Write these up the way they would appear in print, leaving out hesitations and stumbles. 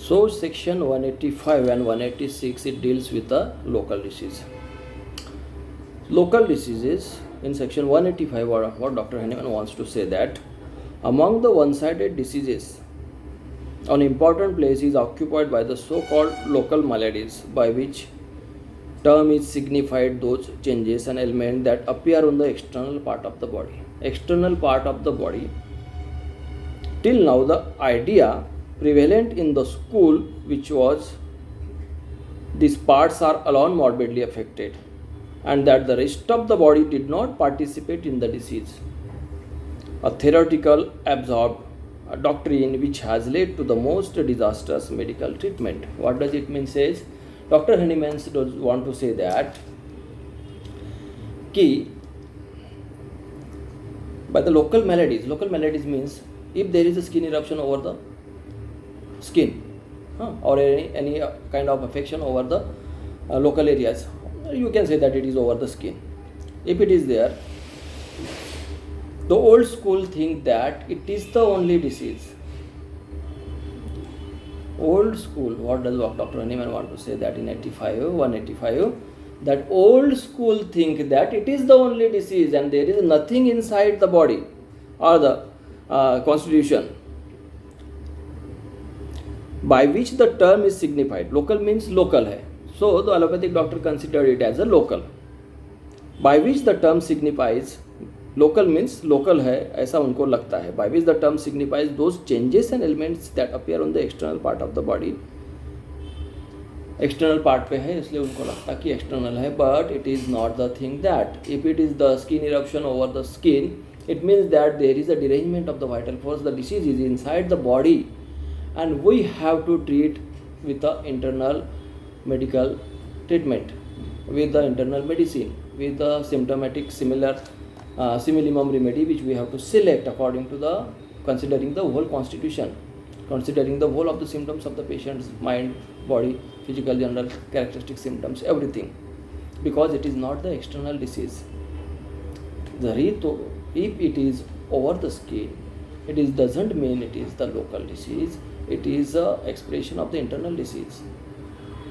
So section 185 and 186, it deals with the local disease. Local diseases, in section 185, what Dr. Hahnemann wants to say that among the one-sided diseases, an important place is occupied by the so-called local maladies, by which term is signified those changes and elements that appear on the external part of the body. External part of the body. Till now, the idea prevalent in the school which was these parts are alone morbidly affected and that the rest of the body did not participate in the disease. A theoretical absorbed doctrine which has led to the most disastrous medical treatment. What does it mean? Says Dr. Hahnemann does want to say that key by the local maladies means if there is a skin eruption over the skin or any kind of affection over the local areas, you can say that it is over the skin. If it is there, the old school think that it is the only disease. Old school, what does Dr. Hahnemann want to say that in 185, that old school think that it is the only disease and there is nothing inside the body or the constitution by which the term is signified. Local means local hai. So the allopathic doctor considered it as a local. By which the term signifies, local means local hai, ऐसा उनको लगता है. By which the term signifies those changes and elements that appear on the external part of the body. External part पे है इसलिए उनको लगता कि external है, but it is not the thing that. If it is the skin eruption over the skin, it means that there is a derangement of the vital force. The disease is inside the body and we have to treat with the internal medical treatment, with the internal medicine, with the symptomatic simillimum remedy which we have to select according to the considering the whole constitution, considering the whole of the symptoms of the patient's mind, body, physical, general characteristic symptoms, everything, because it is not the external disease. If it is over the skin, it doesn't mean it is the local disease. It is a expression of the internal disease.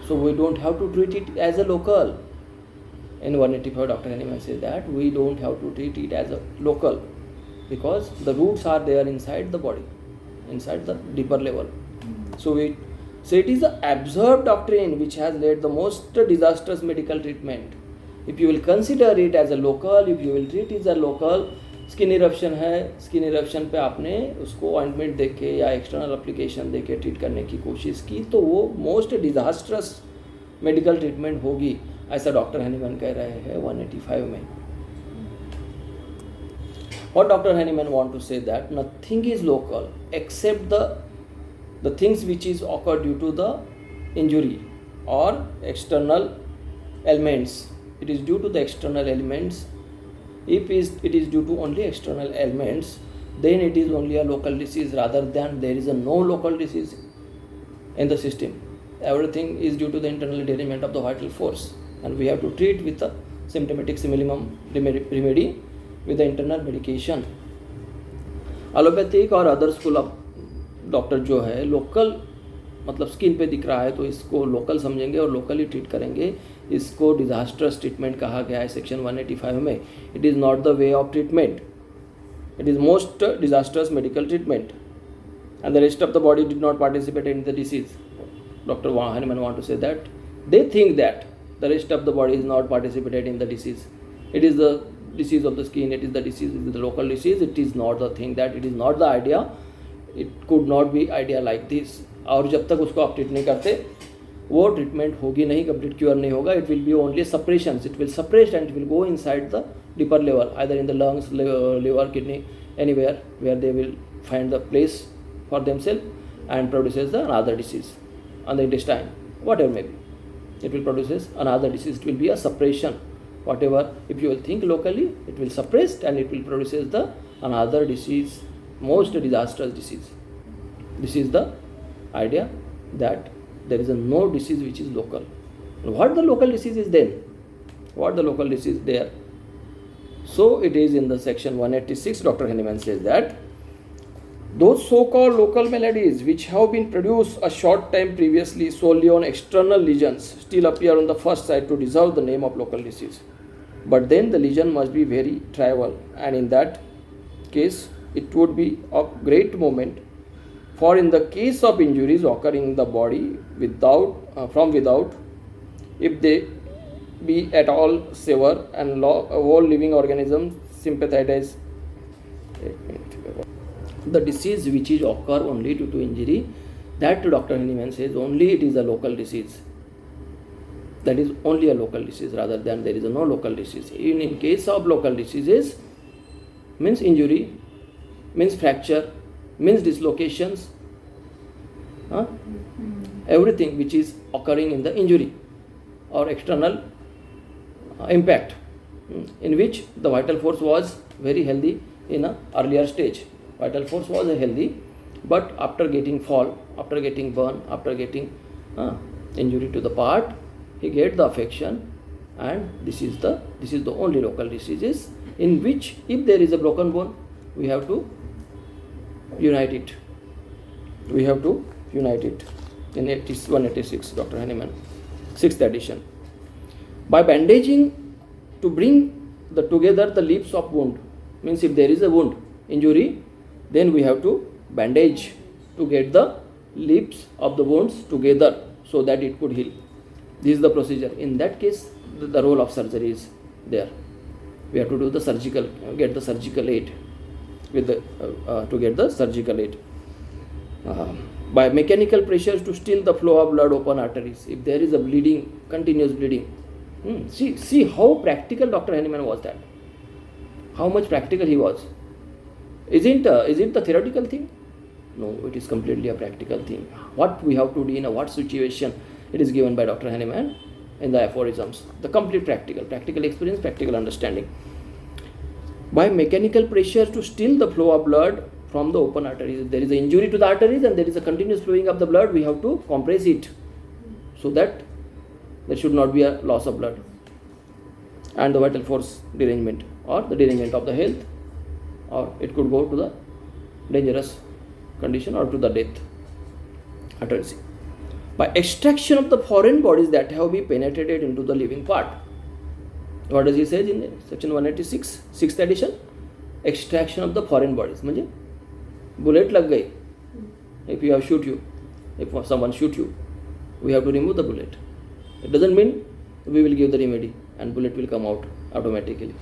So we don't have to treat it as a local. In 185, Dr. Hahnemann says that we don't have to treat it as a local because the roots are there inside the body, inside the deeper level. So it is the absurd doctrine which has led the most disastrous medical treatment. If you will consider it as a local, if you will treat it as a local, skin eruption है, skin eruption पे आपने उसको ointment दे के या external application दे के treat करने की कोशिश की तो वो मोस्ट डिजास्ट्रस मेडिकल ट्रीटमेंट होगी, ऐसा डॉक्टर हनीमैन कह रहे हैं 185 में. What Dr. Hahnemann want to say that nothing is local except the things which is occurred due to the injury or external elements. It is due to the external elements. If it is due to only external elements, then it is only a local disease rather than there is no local disease in the system. Everything is due to the internal derangement of the vital force and we have to treat with a symptomatic simillimum remedy with the internal medication. Allopathic और other school of doctor जो है local मतलब skin पे दिख रहा है तो इसको लोकल समझेंगे और लोकली ट्रीट करेंगे. इसको डिजास्टर्स ट्रीटमेंट कहा गया है सेक्शन 185 में. It is not the way of treatment, it is most disasters medical treatment and the rest of the body did not participate in the disease. Doctor Hahnemann want to say that they think that the rest of the body is not participated in the disease. It is the disease of the skin, it is the disease, it is the local disease. It is not the thing that, it is not the idea, it could not be idea like this. और जब तक उसको आप treat नहीं करते वो treatment होगी नहीं, कंप्लीट क्योर नहीं होगा. It will be only suppressions, it will suppress and it will go inside the deeper level, either in the lungs, liver, kidney, anywhere where they will find the place for themselves and produces the another disease on the intestine, whatever may be. It will produces another disease. It will be a suppression. Whatever, if you will think locally, it will suppress and it will produces the another disease, most disastrous disease. This is the idea that there is no disease which is local. What the local disease is then? What the local disease there? So it is in the section 186. Dr. Hahnemann says that Those so-called local maladies which have been produced a short time previously solely on external lesions still appear on the first sight to deserve the name of local disease. But then the lesion must be very trivial, and in that case it would be of great moment. For in the case of injuries occurring in the body from without, if they be at all severe and all living organisms sympathize, the disease which is occur only due to injury, that Dr. Hahnemann says only it is a local disease. That is only a local disease, rather than there is no local disease. In case of local diseases, means injury, means fracture, means dislocations, everything which is occurring in the injury or external impact, in which the vital force was very healthy in an earlier stage. Vital force was healthy, but after getting fall, after getting burn, after getting injury to the part, he get the affection, and this is the only local diseases in which if there is a broken bone, we have to unite it. We have to unite it in 186, Dr. Hahnemann, 6th edition. By bandaging to bring together the lips of wound, means if there is a wound, injury, then we have to bandage to get the lips of the wounds together so that it could heal. This is the procedure. In that case, the role of surgery is there. We have to do the surgical, get the surgical aid with to get the surgical aid. By mechanical pressures to still the flow of blood open arteries. If there is a bleeding, continuous bleeding. See how practical Dr. Hahnemann was that. How much practical he was. Is it the theoretical thing? No, it is completely a practical thing. What we have to do in what situation, it is given by Dr. Hahnemann in the aphorisms. The complete practical experience, practical understanding. By mechanical pressure to still the flow of blood from the open arteries. If there is an injury to the arteries and there is a continuous flowing of the blood, we have to compress it so that there should not be a loss of blood and the vital force derangement or the derangement of the health, or it could go to the dangerous condition or to the death. Utterance. By extraction of the foreign bodies that have been penetrated into the living part. What does he say in section 186, 6th edition? Extraction of the foreign bodies. म्हणजे bullet lag gayi. If you have shoot you, if someone shoot you, we have to remove the bullet. It doesn't mean we will give the remedy and bullet will come out automatically.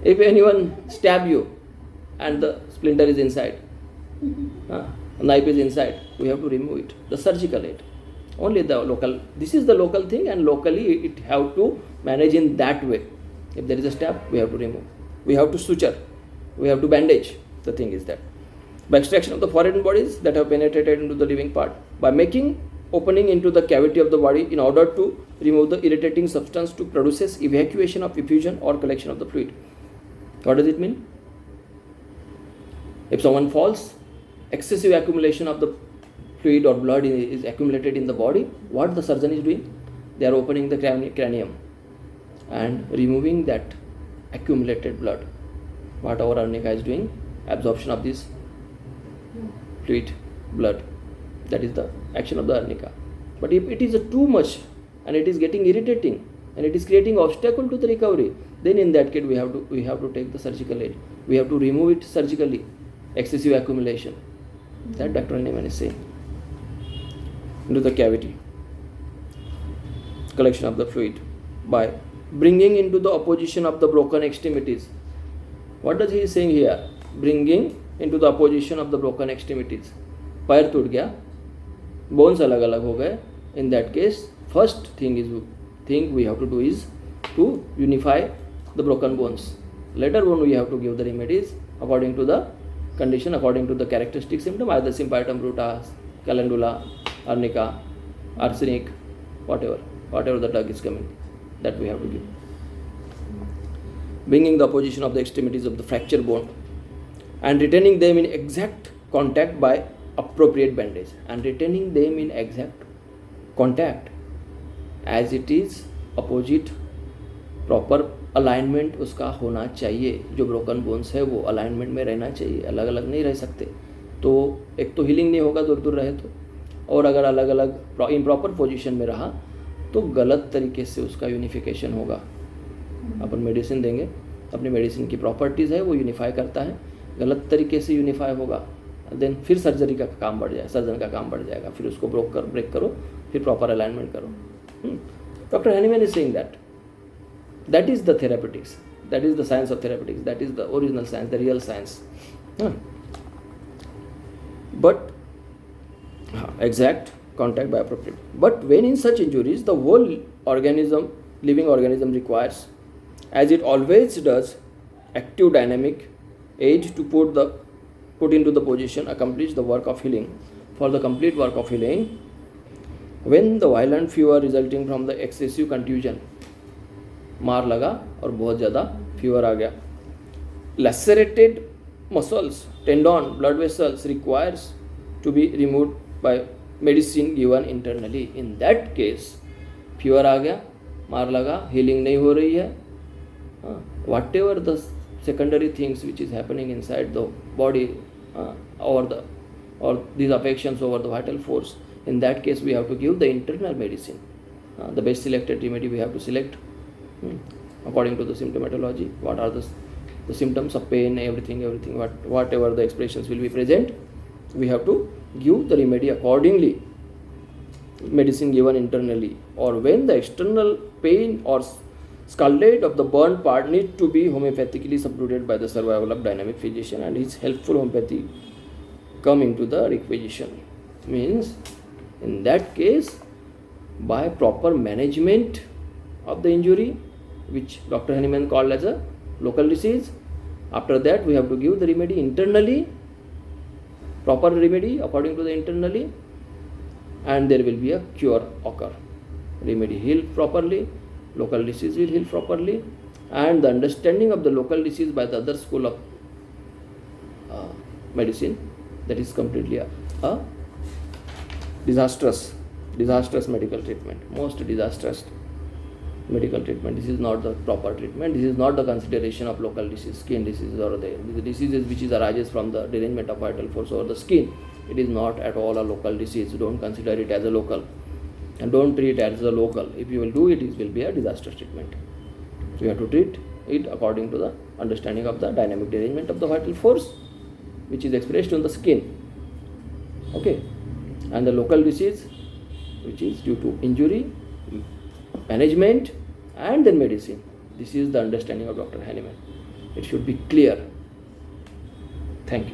If anyone stab you and the splinter is inside, knife is inside, we have to remove it. The surgical aid. Only the local. This is the local thing, and locally it have to manage in that way. If there is a stab, we have to remove. We have to suture. We have to bandage. The thing is that. By extraction of the foreign bodies that have penetrated into the living part. By making opening into the cavity of the body in order to remove the irritating substance to produce evacuation of effusion or collection of the fluid. What does it mean? If someone falls, excessive accumulation of the fluid or blood is accumulated in the body, what the surgeon is doing? They are opening the cranium and removing that accumulated blood. What our arnica is doing? Absorption of this fluid, blood. That is the action of the arnica. But if it is too much and it is getting irritating and it is creating obstacle to the recovery, then in that case we have to take the surgical aid. We have to remove it surgically. Excessive accumulation. That Dr. Hahnemann is saying. Into the cavity. Collection of the fluid by bringing into the opposition of the broken extremities. What does he is saying here? Bringing into the opposition of the broken extremities. पैर टूट गया, bones अलग अलग हो गए. In that case, first thing we have to do is to unify the broken bones. Later on we have to give the remedies according to the condition, according to the characteristic symptom, either symphytum brutus, calendula, arnica, arsenic, whatever the drug is coming, that we have to give. Bringing the opposition of the extremities of the fracture bone and retaining them in exact contact by appropriate bandage, and retaining them in exact contact as it is opposite proper alignment उसका होना चाहिए, जो broken bones है वो alignment में रहना चाहिए, अलग अलग नहीं रह सकते। तो एक तो हीलिंग नहीं होगा दूर दूर रहे तो, और अगर अलग अलग इम्प्रॉपर पोजीशन में रहा तो गलत तरीके से उसका यूनिफिकेशन होगा। अपन मेडिसिन देंगे, अपनी मेडिसिन की प्रॉपर्टीज़ है वो यूनिफाई करता है, गलत तरीके से यूनिफाई होगा, देन फिर सर्जरी का काम बढ़ जाए, सर्जन का काम बढ़ जाएगा, फिर उसको ब्रेक करो, फिर प्रॉपर अलाइनमेंट करो। Doctor Hahnemann is saying that is the therapeutics, that is the science of therapeutics, that is the original science, the real science. But exact contact by appropriate. But when in such injuries, the whole organism, living organism requires, as it always does, active dynamic aid to put into the position, accomplish the work of healing. For the complete work of healing, when the violent fever resulting from the excessive contusion, मार लगा और बहुत ज़्यादा fever आ गया, lacerated muscles, tendon, blood vessels requires to be removed by medicine given internally. In that case, fever आ गया, मार लगा, healing नहीं हो रही है, whatever the secondary things which is happening inside the body, or these affections over the vital force, in that case we have to give the internal medicine. The best selected remedy we have to select according to the symptomatology. What are the symptoms of pain, everything, whatever the expressions will be present, we have to give the remedy accordingly, medicine given internally. Or when the external pain or scalded of the burnt part needs to be homeopathically subdued by the survival of dynamic physician and his helpful homeopathy come into the requisition. Means in that case, by proper management of the injury, which Dr. Hahnemann called as a local disease, after that we have to give the remedy internally, proper remedy according to the internally, and there will be a cure occur. Remedy heal properly, local disease will heal properly, and the understanding of the local disease by the other school of medicine, that is completely a disastrous medical treatment, most disastrous medical treatment. This is not the proper treatment. This is not the consideration of local disease, skin diseases, or the diseases which arises from the derangement of vital force over the skin. It is not at all a local disease. Don't consider it as a local, and don't treat it as a local. If you will do it, it will be a disastrous treatment. So you have to treat it according to the understanding of the dynamic derangement of the vital force, which is expressed on the skin. Okay, and the local disease, which is due to injury, management, and then medicine. This is the understanding of Dr. Hahnemann. It should be clear. Thank you.